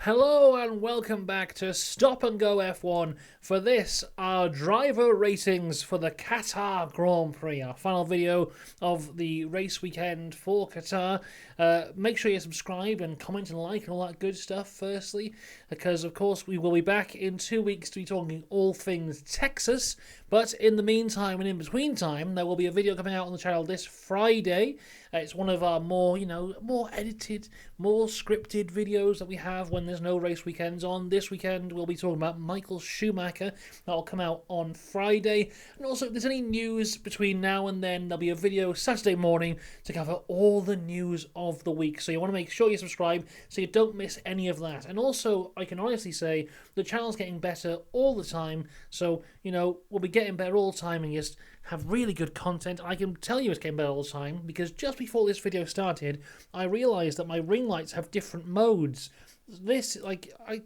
Hello and welcome back to Stop and Go F1 for this, our driver ratings for the Qatar Grand Prix, our final video of the race weekend for Qatar. Make sure you subscribe and comment and like and all that good stuff firstly, because of course we will be back in 2 weeks to be talking all things Texas, but in the meantime and in between time there will be a video coming out on the channel this Friday. It's one of our more edited, more scripted videos that we have when there's no race weekends on. This weekend we'll be talking about Michael Schumacher. That'll come out on Friday. And also, if there's any news between now and then, there'll be a video Saturday morning to cover all the news of the week. So you want to make sure you subscribe so you don't miss any of that. And also, I can honestly say the channel's getting better all the time. So, we'll be getting better all the time and just have really good content. I can tell you it's getting better all the time because just before this video started, I realised that my ring lights have different modes. This, I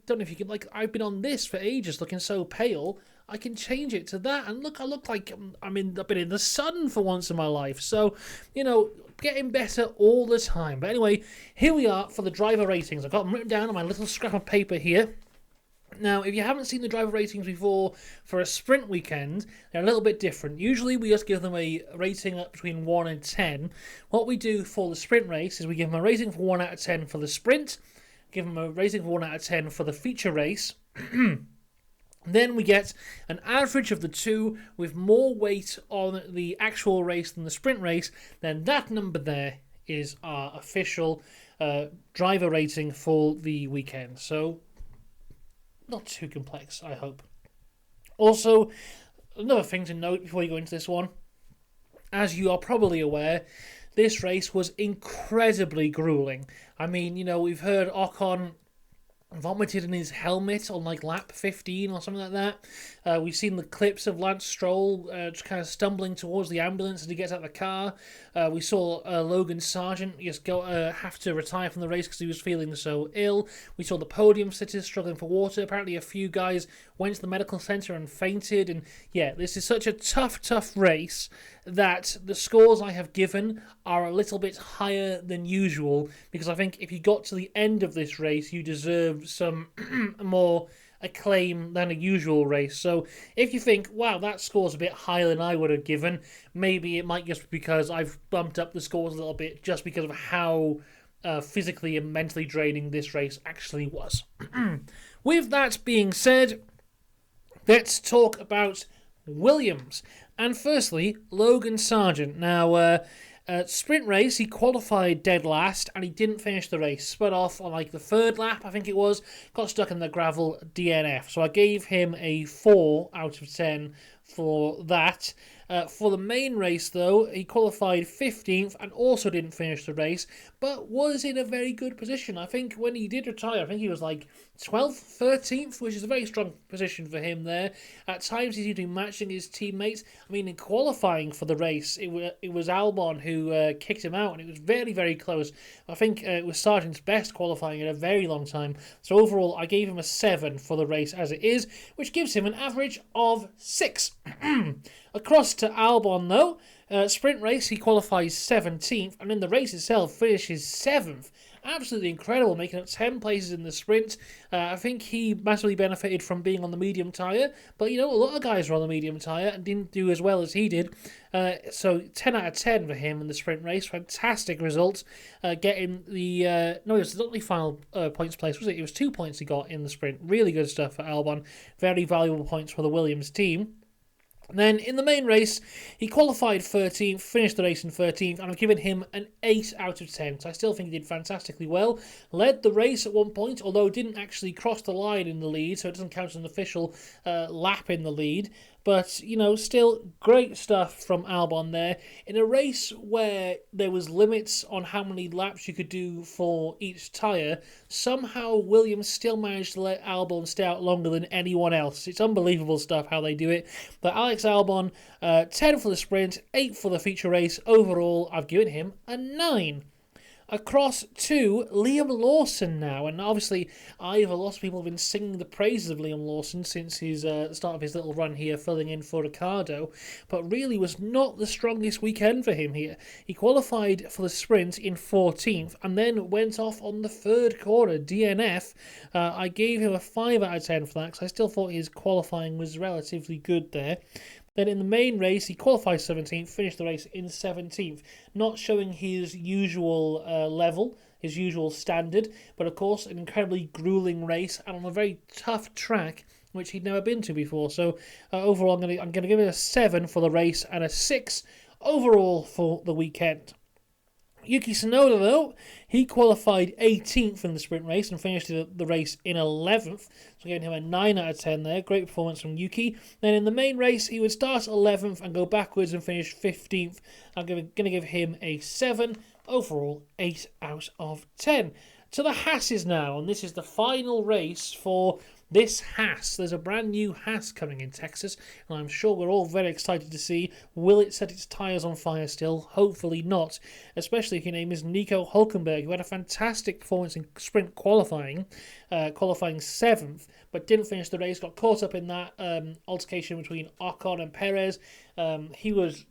don't know if you can, I've been on this for ages looking so pale. I can change it to that, and look, I look like I've been in the sun for once in my life. So, getting better all the time. But anyway, here we are for the driver ratings. I've got them written down on my little scrap of paper here. Now, if you haven't seen the driver ratings before for a sprint weekend, they're a little bit different. Usually, we just give them a rating up between 1 and 10. What we do for the sprint race is we give them a rating for 1 out of 10 for the sprint, give them a rating for 1 out of 10 for the feature race. Then we get an average of the two with more weight on the actual race than the sprint race. Then that number there is our official driver rating for the weekend. So, not too complex, I hope. Also, another thing to note before you go into this one, as you are probably aware, this race was incredibly grueling. I mean, we've heard Ocon vomited in his helmet on lap 15 or something like that. We've seen the clips of Lance Stroll just kind of stumbling towards the ambulance as he gets out of the car. We saw Logan Sargeant just have to retire from the race because he was feeling so ill. We saw the podium sitters struggling for water. Apparently a few guys went to the medical centre and fainted. And yeah, this is such a tough race that the scores I have given are a little bit higher than usual, because I think if you got to the end of this race, you deserve some more acclaim than a usual race. So if you think, wow, that score's a bit higher than I would have given, maybe it might just be because I've bumped up the scores a little bit just because of how physically and mentally draining this race actually was. With that being said, let's talk about Williams. And firstly, Logan Sargeant. Now, sprint race, he qualified dead last and he didn't finish the race. Sped off on the third lap, I think it was. Got stuck in the gravel, DNF. So I gave him a 4 out of 10 for that. For the main race, though, he qualified 15th and also didn't finish the race, but was in a very good position. I think when he did retire, I think he was 12th, 13th, which is a very strong position for him there. At times, he seemed to be matching his teammates. I mean, in qualifying for the race, it was Albon who kicked him out, and it was very, very close. I think it was Sargent's best qualifying in a very long time. So overall, I gave him a 7 for the race as it is, which gives him an average of 6. Across to Albon, though, sprint race, he qualifies 17th, and in the race itself finishes 7th. Absolutely incredible, making up 10 places in the sprint. I think he massively benefited from being on the medium tyre, but a lot of guys were on the medium tyre and didn't do as well as he did. So 10 out of 10 for him in the sprint race. Fantastic results. Getting the it was not the final points place, was it? It was 2 points he got in the sprint. Really good stuff for Albon. Very valuable points for the Williams team. Then in the main race, he qualified 13th, finished the race in 13th, and I've given him an 8 out of 10. So I still think he did fantastically well. Led the race at one point, although didn't actually cross the line in the lead, so it doesn't count as an official lap in the lead. But, still great stuff from Albon there. In a race where there was limits on how many laps you could do for each tyre, somehow Williams still managed to let Albon stay out longer than anyone else. It's unbelievable stuff how they do it. But Alex Albon, 10 for the sprint, 8 for the feature race. Overall, I've given him a 9. across to Liam Lawson now. And obviously, a lot of people have been singing the praises of Liam Lawson since his start of his little run here, filling in for Ricardo, but really was not the strongest weekend for him here. He qualified for the sprint in 14th and then went off on the third corner, DNF. I gave him a 5 out of 10 for that because I still thought his qualifying was relatively good there. Then in the main race, he qualified 17th, finished the race in 17th, not showing his usual level, his usual standard, but of course an incredibly grueling race and on a very tough track which he'd never been to before. So overall, I'm going to give it a 7 for the race and a 6 overall for the weekend. Yuki Tsunoda, though, he qualified 18th in the sprint race and finished the race in 11th. So giving him a 9 out of 10 there. Great performance from Yuki. Then in the main race, he would start 11th and go backwards and finish 15th. I'm going to give him a 7. Overall, 8 out of 10. To the Haas's now, and this is the final race for this Haas. There's a brand new Haas coming in Texas, and I'm sure we're all very excited to see. Will it set its tyres on fire still? Hopefully not, especially if your name is Nico Hülkenberg, who had a fantastic performance in sprint qualifying, qualifying 7th, but didn't finish the race, got caught up in that altercation between Ocon and Perez. It was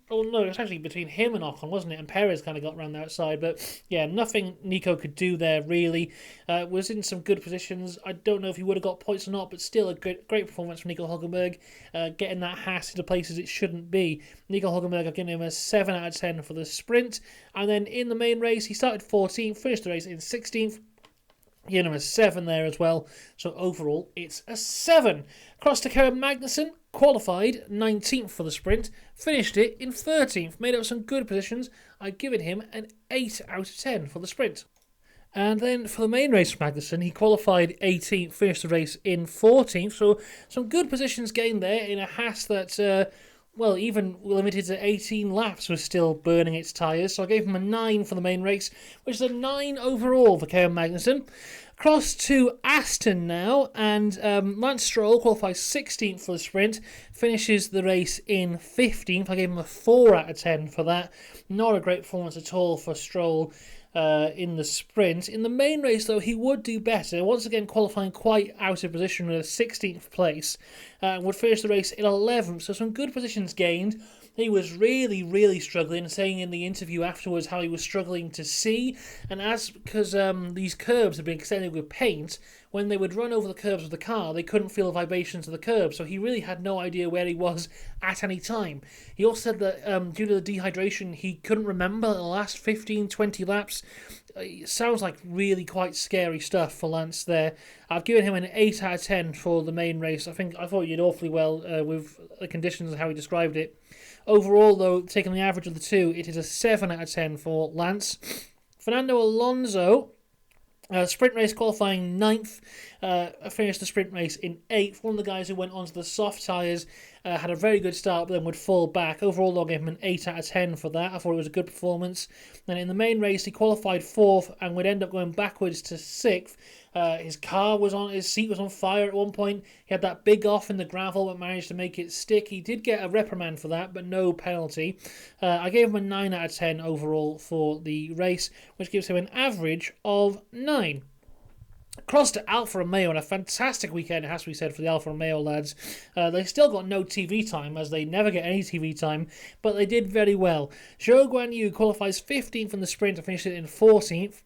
actually between him and Ocon, wasn't it? And Perez kind of got around the outside, but yeah, nothing Nico could do there, really. Was in some good positions. I don't know if he would have got points or not, but still a great performance from Nico Hülkenberg, getting that Haas into places it shouldn't be. Nico Hülkenberg, I've given him a 7 out of 10 for the sprint, and then in the main race, he started 14th, finished the race in 16th, giving him a 7 there as well. So overall, it's a 7. Across to Kevin Magnussen, qualified 19th for the sprint, finished it in 13th, made up some good positions. I've given him an 8 out of 10 for the sprint. And then for the main race for Magnussen, he qualified 18th, finished the race in 14th. So some good positions gained there in a Haas that, even limited to 18 laps, was still burning its tyres. So I gave him a 9 for the main race, which is a 9 overall for Kevin Magnussen. Across to Aston now, and Lance Stroll qualifies 16th for the sprint, finishes the race in 15th. I gave him a 4 out of 10 for that. Not a great performance at all for Stroll in the sprint. In the main race, though, he would do better. Once again, qualifying quite out of position with a 16th place. Would finish the race in 11th, so some good positions gained. He was really, really struggling, saying in the interview afterwards how he was struggling to see. And because these curbs had been extended with paint, when they would run over the curbs of the car, they couldn't feel the vibrations of the curb. So he really had no idea where he was at any time. He also said that due to the dehydration, he couldn't remember the last 15, 20 laps. It sounds like really quite scary stuff for Lance there. I've given him an 8 out of 10 for the main race. I thought he did awfully well with the conditions and how he described it. Overall, though, taking the average of the two, it is a 7 out of 10 for Lance. Fernando Alonso, sprint race qualifying 9th, finished the sprint race in 8th. One of the guys who went onto the soft tyres had a very good start, but then would fall back. Overall, I gave him an 8 out of 10 for that. I thought it was a good performance. Then in the main race, he qualified 4th and would end up going backwards to 6th. His seat was on fire at one point. He had that big off in the gravel, but managed to make it stick. He did get a reprimand for that, but no penalty. I gave him a 9 out of 10 overall for the race, which gives him an average of 9. Across to Alfa Romeo, and a fantastic weekend, it has to be said, for the Alfa Romeo lads. They still got no TV time, as they never get any TV time, but they did very well. Zhou Guanyu qualifies 15th in the sprint and finished it in 14th.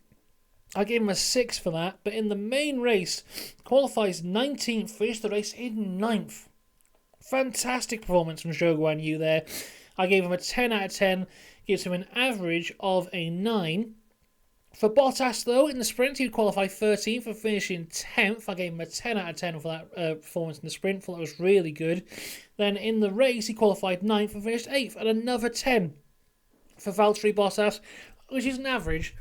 I gave him a 6 for that, but in the main race, qualifies 19th, finished the race in 9th. Fantastic performance from Zhou Guanyu there. I gave him a 10 out of 10, gives him an average of a 9. For Bottas, though, in the sprint, he'd qualify 13th and finish in 10th. I gave him a 10 out of 10 for that performance in the sprint. Thought that was really good. Then in the race, he qualified 9th and finished 8th, and another 10 for Valtteri Bottas, which is an average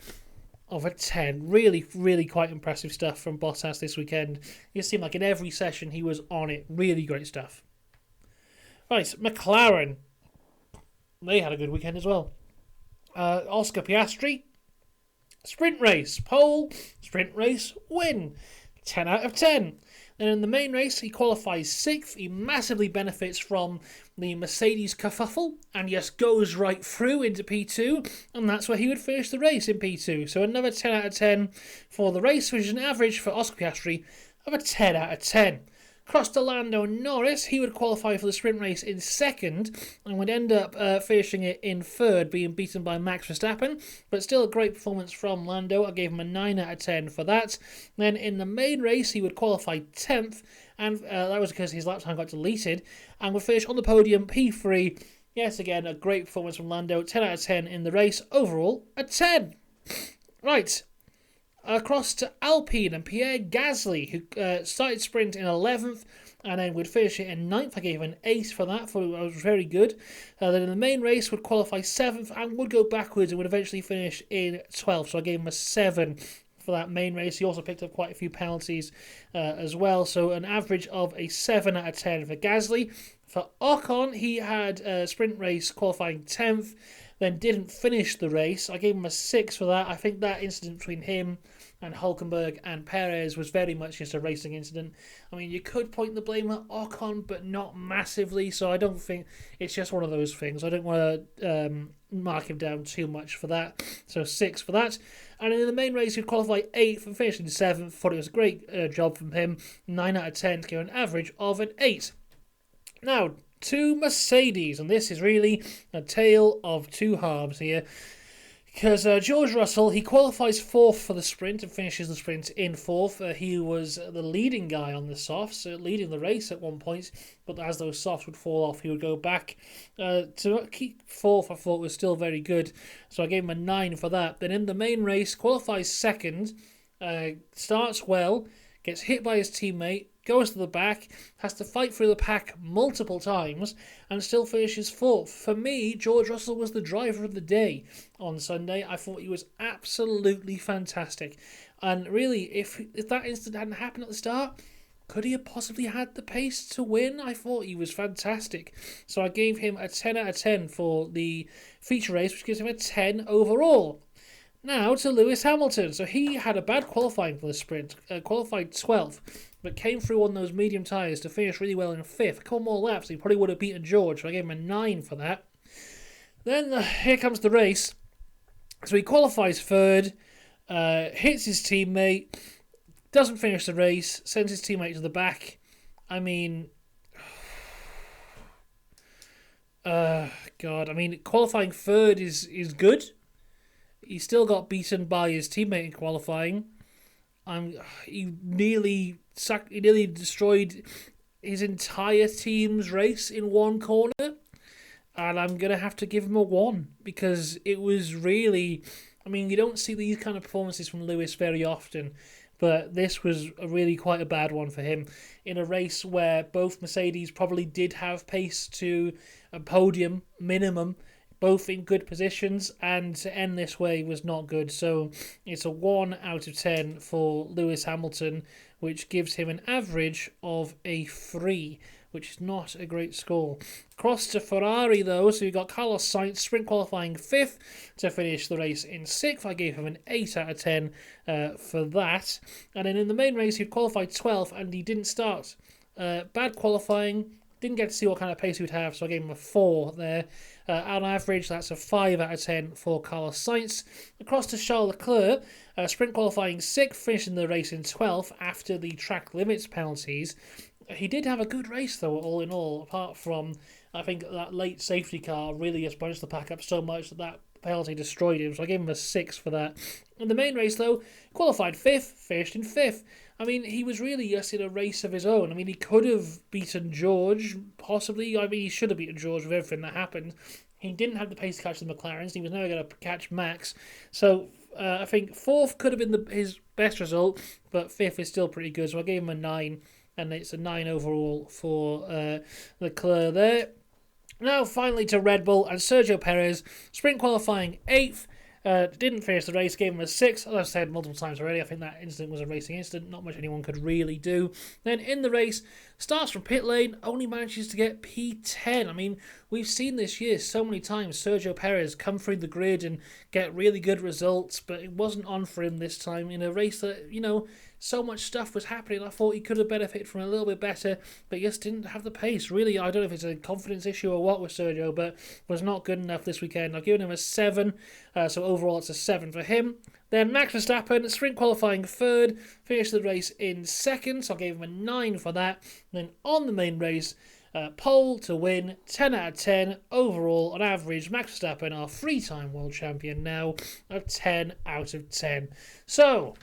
of a 10. Really, really quite impressive stuff from Bottas this weekend. It seemed like in every session he was on it. Really great stuff. Right, McLaren. They had a good weekend as well. Oscar Piastri. Sprint race, pole, sprint race, win. 10 out of 10. And in the main race, he qualifies 6th. He massively benefits from the Mercedes kerfuffle and just goes right through into P2, and that's where he would finish the race in P2. So another 10 out of 10 for the race, which is an average for Oscar Piastri of a 10 out of 10. Across to Lando Norris, he would qualify for the sprint race in 2nd and would end up finishing it in 3rd, being beaten by Max Verstappen, but still a great performance from Lando. I gave him a 9 out of 10 for that. Then in the main race, he would qualify 10th, and that was because his lap time got deleted, and would finish on the podium P3. Yes, again, a great performance from Lando, 10 out of 10 in the race, overall a 10. Right. Across to Alpine and Pierre Gasly, who started sprint in 11th and then would finish it in 9th. I gave him an 8 for that, for it was very good. Then in the main race would qualify 7th and would go backwards and would eventually finish in 12th. So I gave him a 7 for that main race. He also picked up quite a few penalties as well. So an average of a 7 out of 10 for Gasly. For Ocon, he had a sprint race qualifying 10th, then didn't finish the race. I gave him a 6 for that. I think that incident between him and Hülkenberg and Perez was very much just a racing incident. I mean, you could point the blame at Ocon, but not massively, so I don't think it's just one of those things. I don't want to mark him down too much for that. So 6 for that. And in the main race, he'd qualify 8th and finished in 7th. Thought it was a great job from him. 9 out of 10 to give an average of an 8. Now, to Mercedes, and this is really a tale of two halves here, because George Russell, he qualifies 4th for the sprint and finishes the sprint in 4th. He was the leading guy on the softs, leading the race at one point, but as those softs would fall off, he would go back. To keep 4th, I thought was still very good, so I gave him a 9 for that. Then in the main race, qualifies 2nd, starts well, gets hit by his teammate, goes to the back, has to fight through the pack multiple times, and still finishes 4th. For me, George Russell was the driver of the day on Sunday. I thought he was absolutely fantastic. And really, if that incident hadn't happened at the start, could he have possibly had the pace to win? I thought he was fantastic. So I gave him a 10 out of 10 for the feature race, which gives him a 10 overall. Now to Lewis Hamilton. So he had a bad qualifying for the sprint, qualified 12th, but came through on those medium tyres to finish really well in 5th. A couple more laps, he probably would have beaten George, so I gave him a 9 for that. Then here comes the race. So he qualifies 3rd, hits his teammate, doesn't finish the race, sends his teammate to the back. I mean, God, I mean, qualifying 3rd is good. He still got beaten by his teammate in qualifying. He nearly destroyed his entire team's race in one corner. And I'm going to have to give him a 1 because it was really... I mean, you don't see these kind of performances from Lewis very often, but this was really quite a bad one for him in a race where both Mercedes probably did have pace to a podium minimum, both in good positions, and to end this way was not good. So it's a 1 out of 10 for Lewis Hamilton, which gives him an average of a 3, which is not a great score. Cross to Ferrari though, so you've got Carlos Sainz, sprint qualifying 5th to finish the race in 6th. I gave him an 8 out of 10 for that. And then in the main race, he qualified 12th and he didn't start. Bad qualifying. Didn't get to see what kind of pace he would have, so I gave him a 4 there. On average, that's a 5 out of 10 for Carlos Sainz. Across to Charles Leclerc, sprint qualifying 6th, finishing the race in 12th after the track limits penalties. He did have a good race, though, all in all, apart from, I think, that late safety car really just bunched the pack up so much that penalty destroyed him, so I gave him a 6 for that. In the main race, though, qualified 5th, finished in 5th. I mean, he was really just in a race of his own. I mean, he could have beaten George, possibly. I mean, he should have beaten George with everything that happened. He didn't have the pace to catch the McLarens. He was never going to catch Max. So I think 4th could have been his best result, but 5th is still pretty good. So I gave him a 9, and it's a 9 overall for Leclerc there. Now, finally to Red Bull and Sergio Perez. Sprint qualifying 8th. Didn't finish the race, gave him a 6. As I've said multiple times already, I think that incident was a racing incident. Not much anyone could really do. Then in the race, starts from pit lane, only manages to get P10. I mean, we've seen this year so many times Sergio Perez come through the grid and get really good results, but it wasn't on for him this time in a race that, you know, so much stuff was happening. I thought he could have benefited from a little bit better, but he just didn't have the pace. Really, I don't know if it's a confidence issue or what with Sergio, but was not good enough this weekend. I've given him a 7, so overall it's a 7 for him. Then Max Verstappen, sprint qualifying 3rd, finished the race in 2nd, so I gave him a 9 for that. And then on the main race, pole to win, 10 out of 10. Overall, on average, Max Verstappen, our 3-time world champion now, a 10 out of 10. So,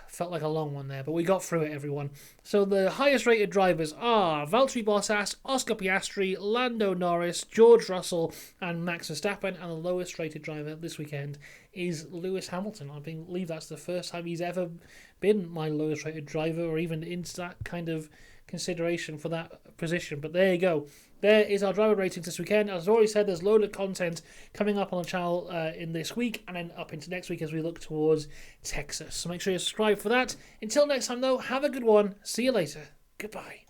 felt like a long one there, but we got through it, everyone. So the highest rated drivers are Valtteri Bottas, Oscar Piastri, Lando Norris, George Russell, and Max Verstappen. And the lowest rated driver this weekend is Lewis Hamilton. I believe that's the first time he's ever been my lowest rated driver, or even into that kind of consideration for that position. But there you go. There is our driver ratings this weekend. As I already said, there's a load of content coming up on the channel in this week, and then up into next week as we look towards Texas. So make sure you subscribe for that. Until next time, though, have a good one. See you later. Goodbye.